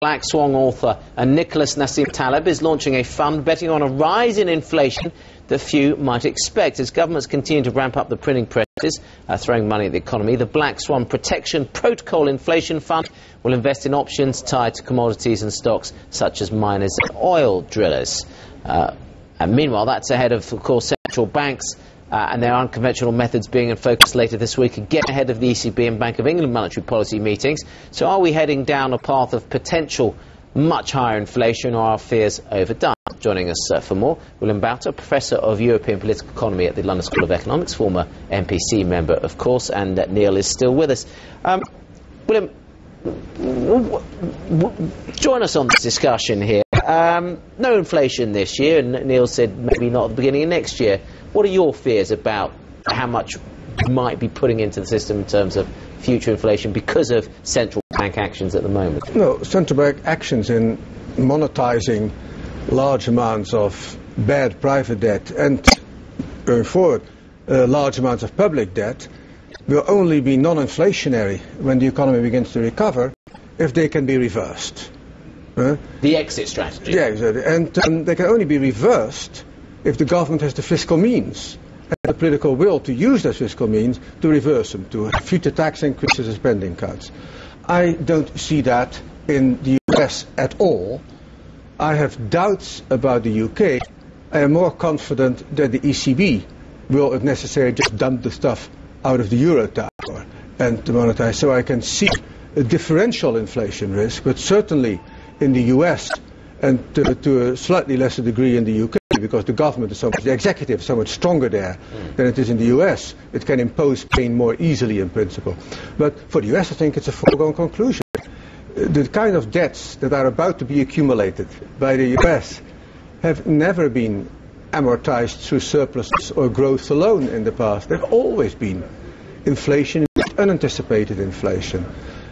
Black Swan author Nicholas Nassim Taleb is launching a fund betting on a rise in inflation that few might expect. As governments continue to ramp up the printing presses, throwing money at the economy, the Black Swan Protection Protocol Inflation Fund will invest in options tied to commodities and stocks such as miners and oil drillers. And meanwhile, that's ahead of course, central banks and their unconventional methods being in focus later this week, again ahead of the ECB and Bank of England monetary policy meetings. So are we heading down a path of potential much higher inflation, or are fears overdone? Joining us for more, William Bouter, Professor of European Political Economy at the London School of Economics, former MPC member, of course, and Neil is still with us. William, join us on this discussion here. No inflation this year, and Neil said maybe not at the beginning of next year. What are your fears about how much you might be putting into the system in terms of future inflation because of central bank actions at the moment? No, central bank actions in monetizing large amounts of bad private debt and, going forward, large amounts of public debt will only be non-inflationary when the economy begins to recover if they can be reversed. The exit strategy. Yeah, exactly. And they can only be reversed if the government has the fiscal means and the political will to use those fiscal means to reverse them, to future tax increases and spending cuts. I don't see that in the US at all. I have doubts about the UK. I am more confident that the ECB will, if necessary, just dump the stuff out of the euro tower and to monetize. So I can see a differential inflation risk, but certainly in the US and to a slightly lesser degree in the UK, because the government is so much, the executive is so much stronger there than it is in the US. It can impose pain more easily in principle. But for the US, I think it's a foregone conclusion. The kind of debts that are about to be accumulated by the US have never been amortized through surpluses or growth alone in the past. They've always been inflation, unanticipated inflation.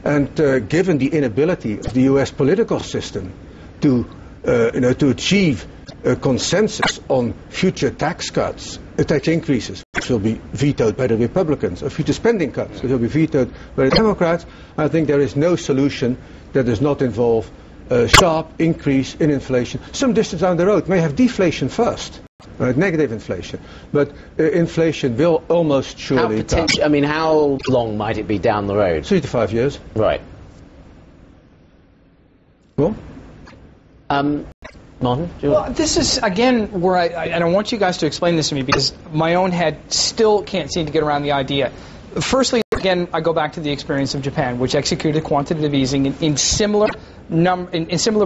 And given the inability of the US political system to achieve a consensus on future tax cuts, tax increases, which will be vetoed by the Republicans, or future spending cuts, which will be vetoed by the Democrats, I think there is no solution that does not involve a sharp increase in inflation. Some distance down the road may have deflation first, negative inflation, but inflation will almost surely come. I mean, how long might it be down the road? 3 to 5 years. Right. Well? Martin? Well, this is, again, where I don't want you guys to explain this to me because my own head still can't seem to get around the idea. Firstly, again, I go back to the experience of Japan, which executed quantitative easing in similar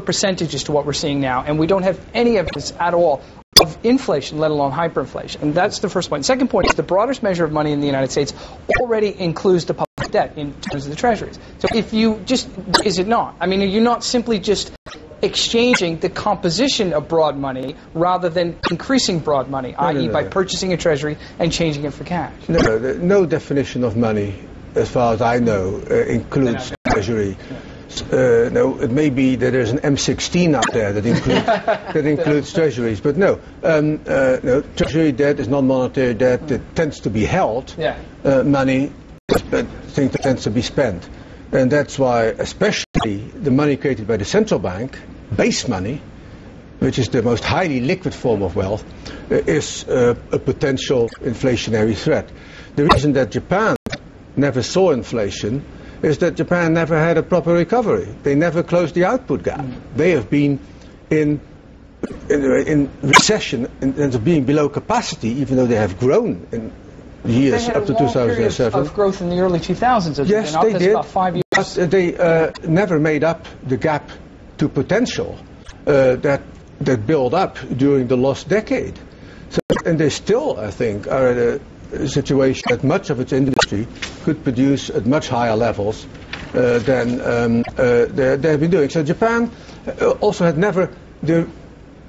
percentages to what we're seeing now, and we don't have any evidence at all of inflation, let alone hyperinflation. And that's the first point. Second point is the broadest measure of money in the United States already includes the public debt in terms of the treasuries. So if you just, is it not? I mean, are you not simply just exchanging the composition of broad money rather than increasing broad money, i.e. by purchasing a treasury and changing it for cash? No definition of money, as far as I know, includes treasury. No, it may be that there's an M16 out there that includes treasuries, but no, treasury debt is non-monetary debt. It tends to be held. Money, but things that tends to be spent. And that's why, especially the money created by the central bank, base money, which is the most highly liquid form of wealth, is a potential inflationary threat. The reason that Japan never saw inflation is that Japan never had a proper recovery. They never closed the output gap. They have been in recession in terms of being below capacity, even though they have grown in years up to 2007. Of growth in the early 2000s. Yes, they did. About 5 years. But they never made up the gap to potential that built up during the lost decade. So, and they still, I think, are at a situation that much of its industry could produce at much higher levels than they have been doing. So Japan also had never the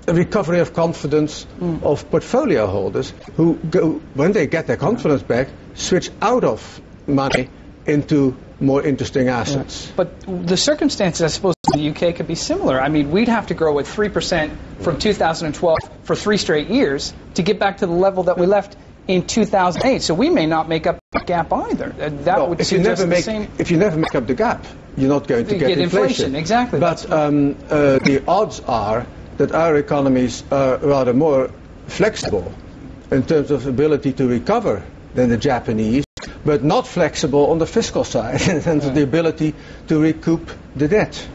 recovery of confidence of portfolio holders who go, when they get their confidence back, switch out of money into more interesting assets. But the circumstances, I suppose, in the UK could be similar. I mean, we'd have to grow at 3% from 2012 for 3 straight years to get back to the level that we left in 2008. So we may not make up that gap either. That would suggest the same. If you never make up the gap, you're not going to get inflation. Exactly. But the odds are that our economies are rather more flexible in terms of ability to recover than the Japanese, but not flexible on the fiscal side in terms of the ability to recoup the debt.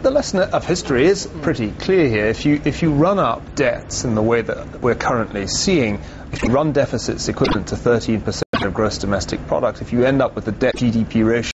The lesson of history is pretty clear here. If you run up debts in the way that we're currently seeing, if you run deficits equivalent to 13% of gross domestic product, if you end up with a debt GDP ratio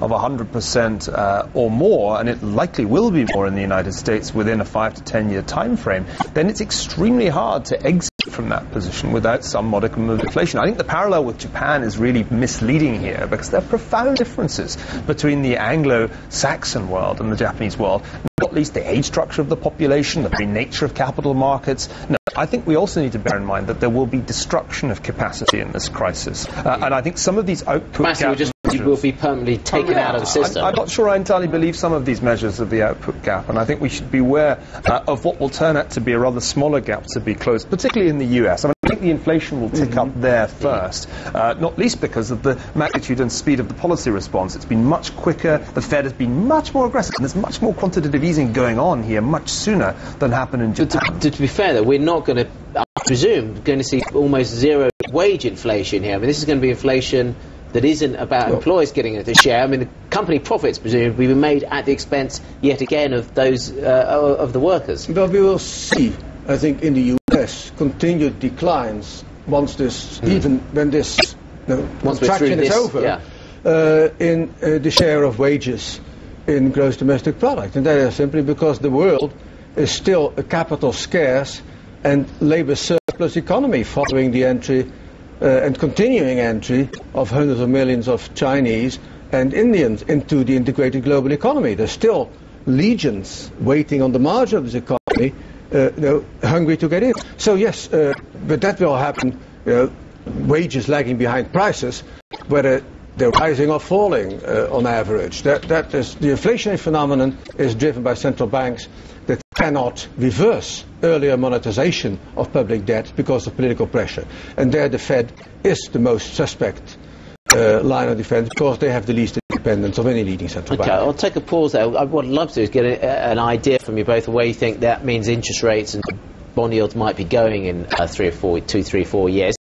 of 100% or more, and it likely will be more in the United States within a 5 to 10 year time frame, then it's extremely hard to exit from that position without some modicum of inflation. I think the parallel with Japan is really misleading here, because there are profound differences between the Anglo-Saxon world and the Japanese world, not least the age structure of the population, the very nature of capital markets. No, I think we also need to bear in mind that there will be destruction of capacity in this crisis. And I think some of these output gaps will be permanently taken out of the system. I'm not sure I entirely believe some of these measures of the output gap, and I think we should be aware of what will turn out to be a rather smaller gap to be closed, particularly in the US. I mean, I think the inflation will tick up there first, not least because of the magnitude and speed of the policy response. It's been much quicker, the Fed has been much more aggressive, and there's much more quantitative easing going on here much sooner than happened in Japan. To be fair, though, we're not going to, I presume, going to see almost zero wage inflation here. I mean, this is going to be inflation that isn't about employers getting a share. I mean, the company profits presumably will be made at the expense, yet again, of those of the workers. But we will see, I think, in the US, continued declines once this, even when this contraction is over, in the share of wages in gross domestic product. And that is simply because the world is still a capital scarce and labor surplus economy following the entry and continuing entry of hundreds of millions of Chinese and Indians into the integrated global economy. There's still legions waiting on the margin of this economy, hungry to get in. So yes, but that will happen, wages lagging behind prices, whether they're rising or falling on average. That is, the inflationary phenomenon is driven by central banks that cannot reverse earlier monetization of public debt because of political pressure. And there the Fed is the most suspect line of defense because they have the least independence of any leading central bank. Okay, I'll take a pause there. What I'd love to do is get an idea from you both of where you think that means interest rates and bond yields might be going in 2, 3, 4 years.